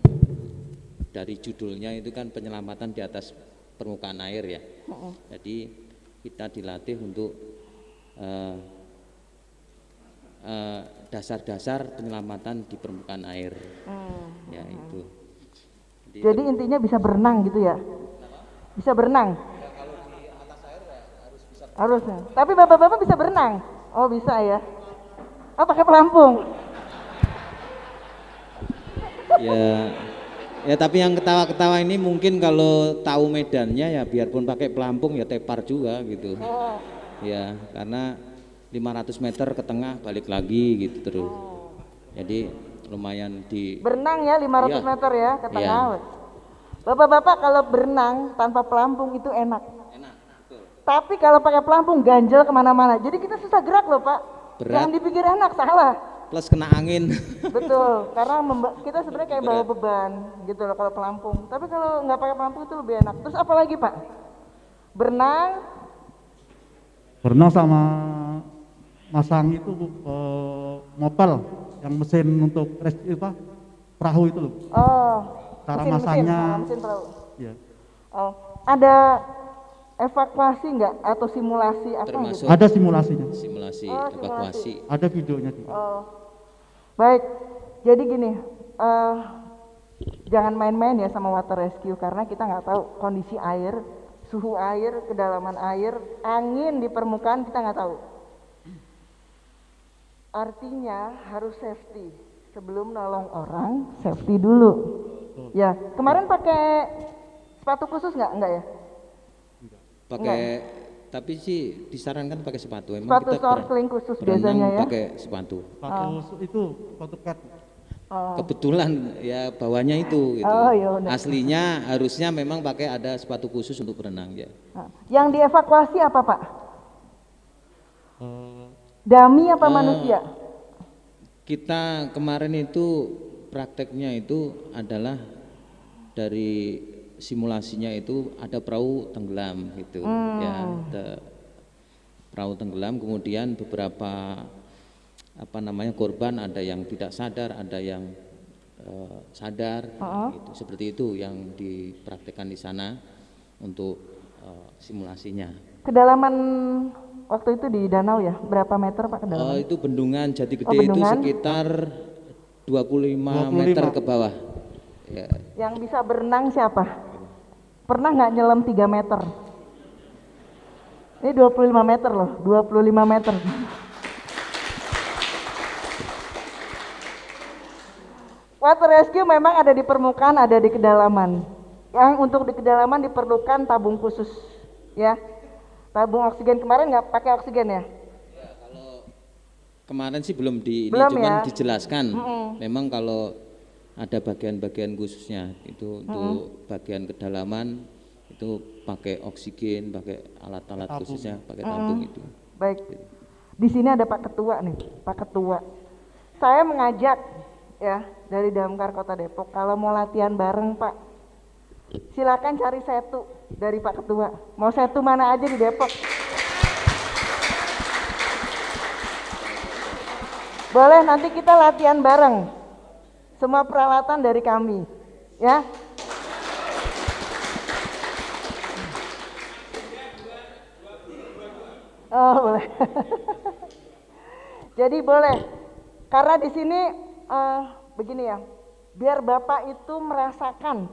dari judulnya itu kan penyelamatan di atas permukaan air ya. Jadi kita dilatih untuk dasar-dasar penyelamatan di permukaan air. Ya itu. Jadi intinya bisa berenang gitu ya? Bisa berenang? Kalau di atas air ya harus bisa. Harusnya. Tapi bapak-bapak bisa berenang? Oh bisa ya? Oh pakai pelampung? Ya tapi yang ketawa-ketawa ini mungkin kalau tahu medannya ya biarpun pakai pelampung ya tepar juga gitu. Oh. Ya karena 500 meter ke tengah balik lagi gitu terus. Jadi lumayan di berenang ya 500 ya. Meter ya ke tengah. Ya. Bapak-bapak kalau berenang tanpa pelampung itu enak. Enak, betul. Tapi kalau pakai pelampung ganjel kemana-mana. Jadi kita susah gerak loh Pak. Berat. Jangan dipikir enak, salah. Plus kena angin. Betul, karena kita sebenarnya kayak bawa beban gitu loh kalau pelampung. Tapi kalau nggak pakai pelampung itu lebih enak. Terus apa lagi Pak? Berenang. Berenang sama masang itu mopel yang mesin untuk perahu itu loh. Oh. Cara mesin, masangnya. Mesin perahu. Ya. Oh, ada evakuasi nggak atau simulasi apa Termasuk gitu? Ada simulasinya. Simulasi Oh, evakuasi. Ada videonya juga. Oh, baik. Jadi gini, jangan main-main ya sama water rescue karena kita nggak tahu kondisi air, suhu air, kedalaman air, angin di permukaan kita nggak tahu. Artinya harus safety. Sebelum nolong orang, safety dulu. Ya, kemarin pakai sepatu khusus nggak? Enggak ya? Pakai tapi sih disarankan pakai sepatu. Emang Sepatu kita snorkeling khusus berenang biasanya ya? pakai sepatu. Itu sepatu cat. Kebetulan ya bawahnya itu gitu. Oh, ya udah. Aslinya harusnya memang pakai ada sepatu khusus untuk berenang ya. Yang dievakuasi apa Pak? Dami apa manusia? Kita kemarin itu prakteknya itu adalah dari simulasinya itu ada perahu tenggelam gitu ya, ada perahu tenggelam, kemudian beberapa korban ada yang tidak sadar, ada yang sadar, gitu. Seperti itu yang dipraktekkan di sana untuk simulasinya. Kedalaman waktu itu di danau ya, berapa meter Pak kedalaman? Itu bendungan Jati Gede itu sekitar 25 meter ke bawah. Ya. Yang bisa berenang siapa? Pernah nggak nyelam 3 meter? Ini 25 meter loh, 25 meter. Water rescue memang ada di permukaan, ada di kedalaman. Yang untuk di kedalaman diperlukan tabung khusus, ya. Tabung oksigen kemarin nggak pakai oksigen ya? Ya, kalau kemarin sih belum cuman ya? Dijelaskan. Memang kalau ada bagian-bagian khususnya itu untuk bagian kedalaman itu pakai oksigen, pakai alat-alat khususnya, pakai tabung itu. Baik. Di sini ada Pak Ketua nih, Pak Ketua. Saya mengajak ya dari Damkar Kota Depok, kalau mau latihan bareng Pak, silakan cari setu dari Pak Ketua. Mau setu mana aja di Depok. Boleh, nanti kita latihan bareng. Semua peralatan dari kami, ya. Oh, boleh. Jadi boleh. Karena di sini begini ya, biar Bapak itu merasakan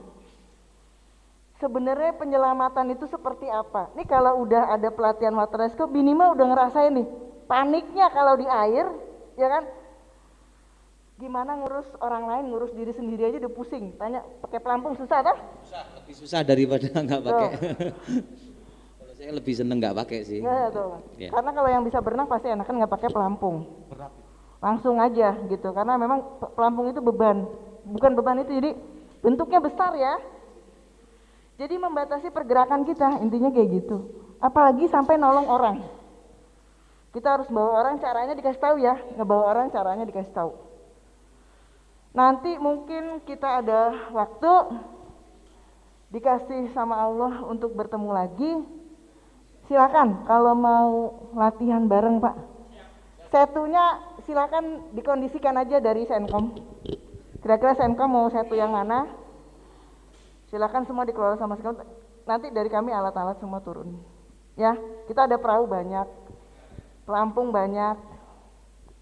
sebenarnya penyelamatan itu seperti apa. Ini kalau udah ada pelatihan water rescue, minimal udah ngerasain nih paniknya kalau di air, ya kan? Gimana ngurus orang lain, ngurus diri sendiri aja udah pusing. Tanya pakai pelampung susah dah? Susah, lebih susah daripada nggak pakai. Kalau saya lebih seneng nggak pakai sih. Ya, ya. Karena kalau yang bisa berenang pasti enakan nggak pakai pelampung. Langsung aja gitu, karena memang pelampung itu beban, bukan beban itu, jadi bentuknya besar ya. Jadi membatasi pergerakan kita, intinya kayak gitu. Apalagi sampai nolong orang. Kita harus bawa orang, caranya dikasih tahu ya, ngebawa orang caranya dikasih tahu. Nanti mungkin kita ada waktu dikasih sama Allah untuk bertemu lagi. Silakan kalau mau latihan bareng Pak. Setunya silakan dikondisikan aja dari Senkom. Kira-kira Senkom mau setu yang mana? Silakan semua dikelola sama Senkom. Nanti dari kami alat-alat semua turun. Ya, kita ada perahu banyak, pelampung banyak,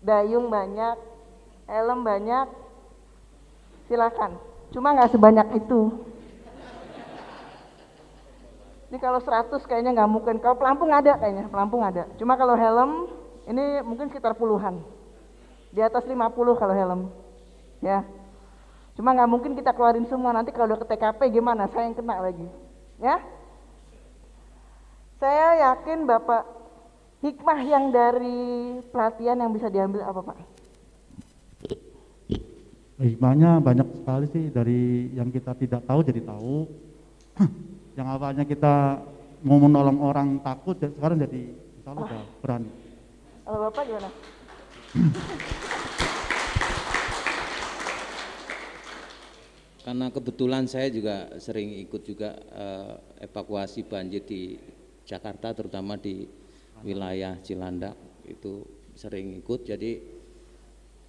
dayung banyak, helm banyak. Silakan. Cuma nggak sebanyak itu. Ini kalau 100 kayaknya nggak mungkin. Kalau pelampung ada kayaknya, pelampung ada. Cuma kalau helm ini mungkin sekitar puluhan. Di atas 50 kalau helm. Ya. Cuma nggak mungkin kita keluarin semua, nanti kalau udah ke TKP gimana? Saya yang kena lagi. Ya. Saya yakin Bapak, hikmah yang dari pelatihan yang bisa diambil apa Pak? Hikmahnya banyak sekali sih, dari yang kita tidak tahu jadi tahu. Yang awalnya kita mau menolong orang takut, sekarang jadi insya Allah udah berani. Kalau Bapak gimana? Karena kebetulan saya juga sering ikut juga evakuasi banjir di Jakarta, terutama di wilayah Cilandak, itu sering ikut, jadi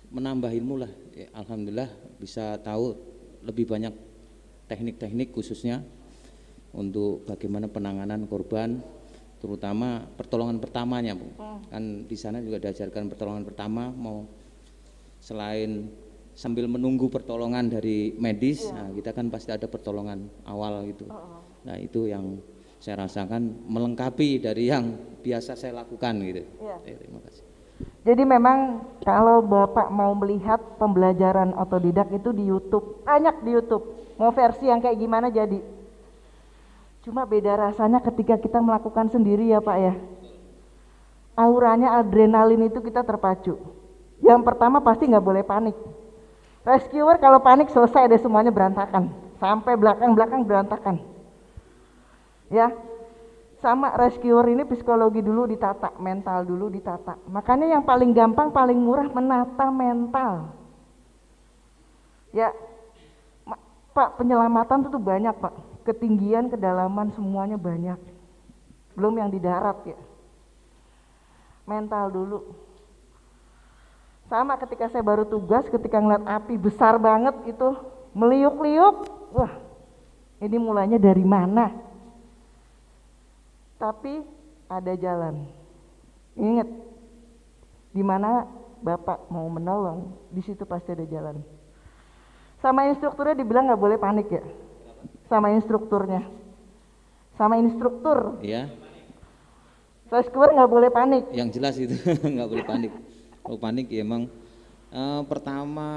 menambah ilmu lah. Ya, alhamdulillah bisa tahu lebih banyak teknik-teknik khususnya untuk bagaimana penanganan korban, terutama pertolongan pertamanya, Bu. Kan di sana juga diajarkan pertolongan pertama, mau selain sambil menunggu pertolongan dari medis, nah kita kan pasti ada pertolongan awal gitu. Nah itu yang saya rasakan melengkapi dari yang biasa saya lakukan gitu. Terima kasih. Jadi memang kalau Bapak mau melihat pembelajaran otodidak itu di YouTube, banyak di YouTube. Mau versi yang kayak gimana jadi. Cuma beda rasanya ketika kita melakukan sendiri ya Pak ya. Auranya adrenalin itu kita terpacu. Yang pertama pasti nggak boleh panik. Rescuer kalau panik selesai deh, semuanya berantakan. Sampai belakang-belakang berantakan. Ya. Sama rescuer ini psikologi dulu ditata, mental dulu ditata. Makanya yang paling gampang, paling murah menata mental. Ya, Pak, penyelamatan itu banyak Pak. ketinggian, kedalaman semuanya banyak. Belum yang di darat ya. Mental dulu. Sama ketika saya baru tugas, ketika ngeliat api besar banget itu meliuk-liuk, wah ini mulanya dari mana? Tapi ada jalan. Ingat, di mana Bapak mau menolong, di situ pasti ada jalan. Sama instrukturnya dibilang nggak boleh panik ya, sama instrukturnya, sama instruktur. Iya. Rescuer nggak boleh panik. Yang jelas itu nggak boleh panik. Kalau panik ya emang pertama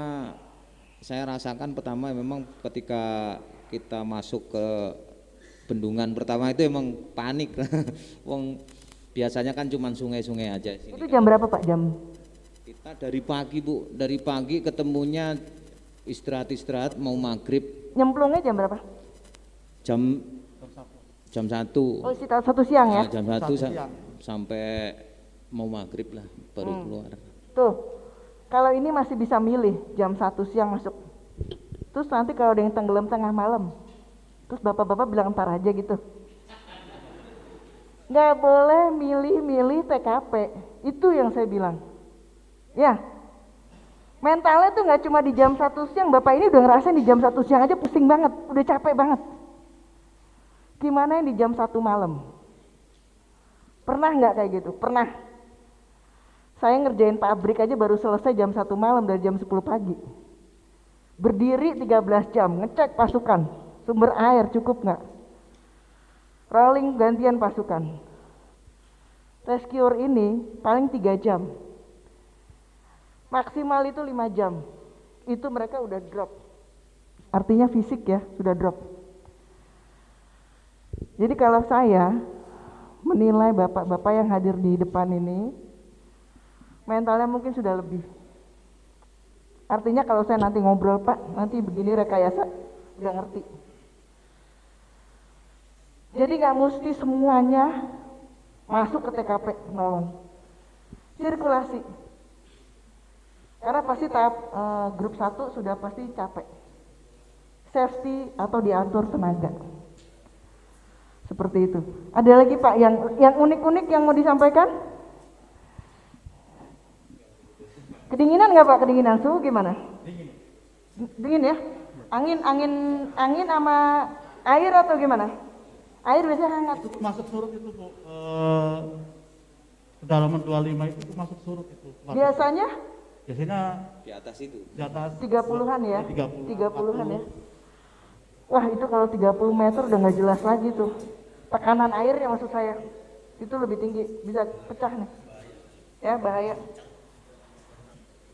saya rasakan pertama memang ketika kita masuk ke bendungan pertama itu emang panik. Wong biasanya kan cuma sungai-sungai aja. Itu jam berapa Pak jam? Kita dari pagi Bu, dari pagi ketemunya istirahat mau maghrib. Nyemplungnya jam berapa? Jam 1. Oh sekitar 1 siang ya? Jam 1 sampai mau maghrib lah baru keluar. Tuh, kalau ini masih bisa milih jam 1 siang masuk. Terus nanti kalau ada yang tenggelam tengah malam, terus bapak-bapak bilang ntar aja gitu. Nggak boleh milih-milih TKP, itu yang saya bilang. Ya, mentalnya tuh nggak cuma di jam 1 siang, bapak ini udah ngerasain di jam 1 siang aja pusing banget, udah capek banget. Gimana yang di jam 1 malam? Pernah nggak kayak gitu? Pernah. Saya ngerjain pabrik aja baru selesai jam 1 malam dari jam 10 pagi. Berdiri 13 jam, ngecek pasukan, sumber air cukup nggak? Rolling gantian pasukan. Rescuer ini paling 3 jam. Maksimal itu 5 jam. Itu mereka udah drop. Artinya fisik ya, sudah drop. Jadi kalau saya menilai bapak-bapak yang hadir di depan ini, mentalnya mungkin sudah lebih. Artinya kalau saya nanti ngobrol Pak, nanti begini rekayasa, udah ngerti. Jadi nggak mesti semuanya masuk ke TKP nolong. Sirkulasi. Karena pasti tahap grup 1 sudah pasti capek. Safety atau diatur tenaga. Seperti itu. Ada lagi Pak yang unik-unik yang mau disampaikan? Kedinginan nggak Pak? Kedinginan suhu gimana? Dingin ya? Angin sama air atau gimana? Air biasanya hangat. Itu masuk surut itu Bu. Kedalaman 25 itu masuk surut itu. Biasanya Di atas itu. Di atas 30-an ya? 30-an ya? 40. Wah itu kalau 30 meter udah nggak jelas lagi tuh. Tekanan airnya maksud saya. Itu lebih tinggi, bisa pecah nih. Ya bahaya.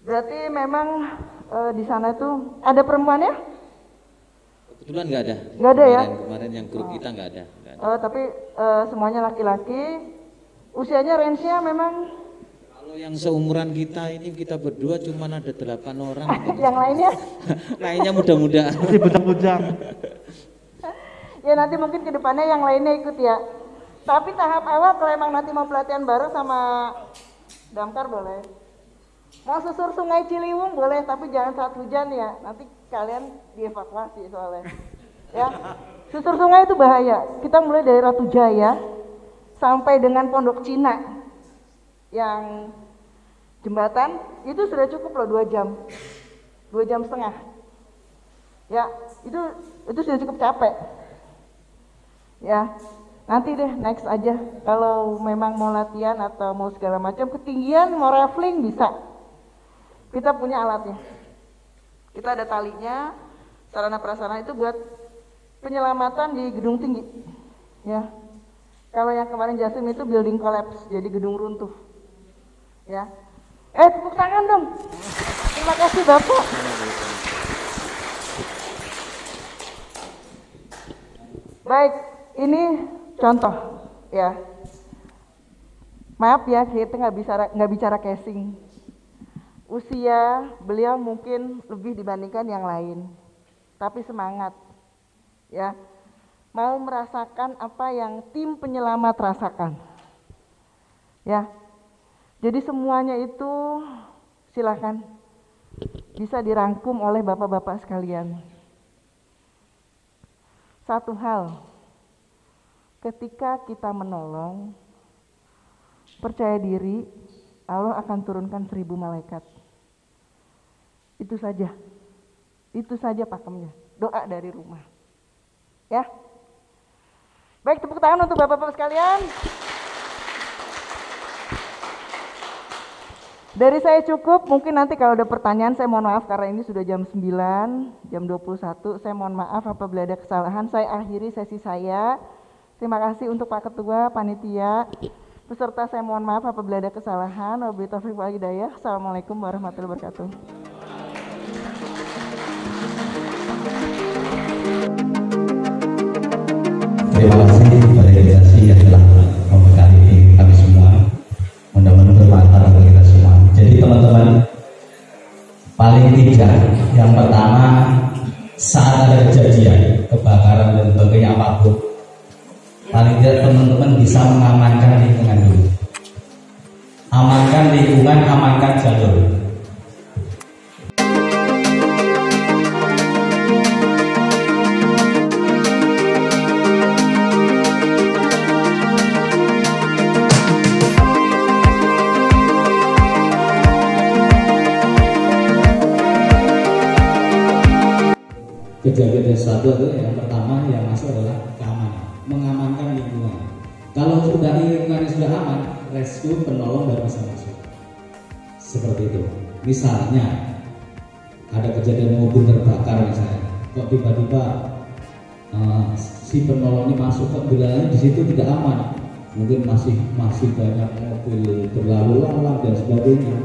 Berarti memang di sana itu ada perempuannya? Kebetulan nggak ada. Nggak ada ya? Kemarin yang grup kita nggak ada. Tapi semuanya laki-laki. Usianya range-nya memang? Kalau yang seumuran kita ini kita berdua cuma ada 8 orang. Yang lainnya? Lainnya muda-muda. Masih bujang-bujang. Ya nanti mungkin ke depannya yang lainnya ikut ya. Tapi tahap awal kalau emang nanti mau pelatihan bareng sama Damkar boleh. Mau susur sungai Ciliwung boleh, tapi jangan saat hujan ya. Nanti kalian dievakuasi soalnya. Ya, susur sungai itu bahaya. Kita mulai dari Ratu Jaya sampai dengan Pondok Cina. Yang jembatan itu sudah cukup loh 2 jam. 2 jam setengah. Ya, itu sudah cukup capek. Ya, nanti deh next aja. Kalau memang mau latihan atau mau segala macam ketinggian, mau rafting bisa. Kita punya alatnya. Kita ada talinya, sarana prasarana itu buat penyelamatan di gedung tinggi. Ya. Kalau yang kemarin Jasim itu building collapse, jadi gedung runtuh. Ya. Tepuk tangan dong. Terima kasih Bapak. Baik, ini contoh ya. Maaf ya, kita nggak bicara casing. Usia beliau mungkin lebih dibandingkan yang lain, tapi semangat, ya. Mau merasakan apa yang tim penyelamat rasakan, ya. Jadi semuanya itu silakan bisa dirangkum oleh bapak-bapak sekalian. satu hal, ketika kita menolong, percaya diri, Allah akan turunkan 1000 malaikat. Itu saja pakemnya, doa dari rumah. Ya, baik, tepuk tangan untuk bapak-bapak sekalian. Dari saya cukup, mungkin nanti kalau ada pertanyaan saya mohon maaf karena ini sudah jam 9, jam 21, saya mohon maaf apabila ada kesalahan. Saya akhiri sesi saya. Terima kasih untuk Pak Ketua, Panitia, peserta saya mohon maaf apabila ada kesalahan. Wabillahi taufiq wal hidayah. Assalamualaikum warahmatullahi wabarakatuh. Terima kasih kepada delegasi yang telah membekali kami semua. Mudah-mudahan bermanfaat untuk kita semua. Jadi teman-teman, paling tidak yang pertama, saat ada kejadian kebakaran dan sebagainya apapun, paling tidak teman-teman bisa mengamankan lingkungan dulu. Amankan lingkungan, amankan jalur. Kejadian sesuatu itu yang pertama yang masuk adalah keamanan, mengamankan lingkungan. Kalau sudah lingkungannya sudah aman, rescue penolong baru bisa masuk. Seperti itu. Misalnya ada kejadian mobil terbakar misalnya, kok tiba-tiba si penolong ini masuk ke wilayahnya di situ tidak aman, mungkin masih banyak mobil berlalu lalang dan sebagainya.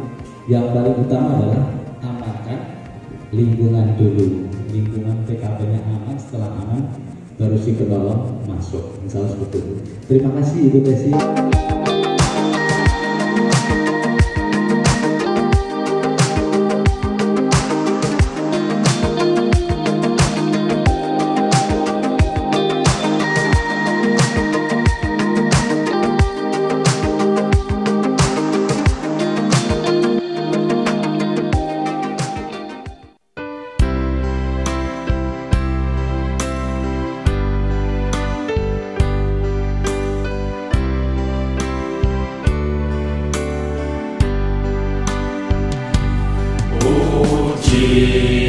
Yang paling utama adalah amankan lingkungan dulu. Lingkungan TKP-nya aman, setelah aman baru si penolong masuk, misalnya seperti itu. Terima kasih Ibu Desi. Puji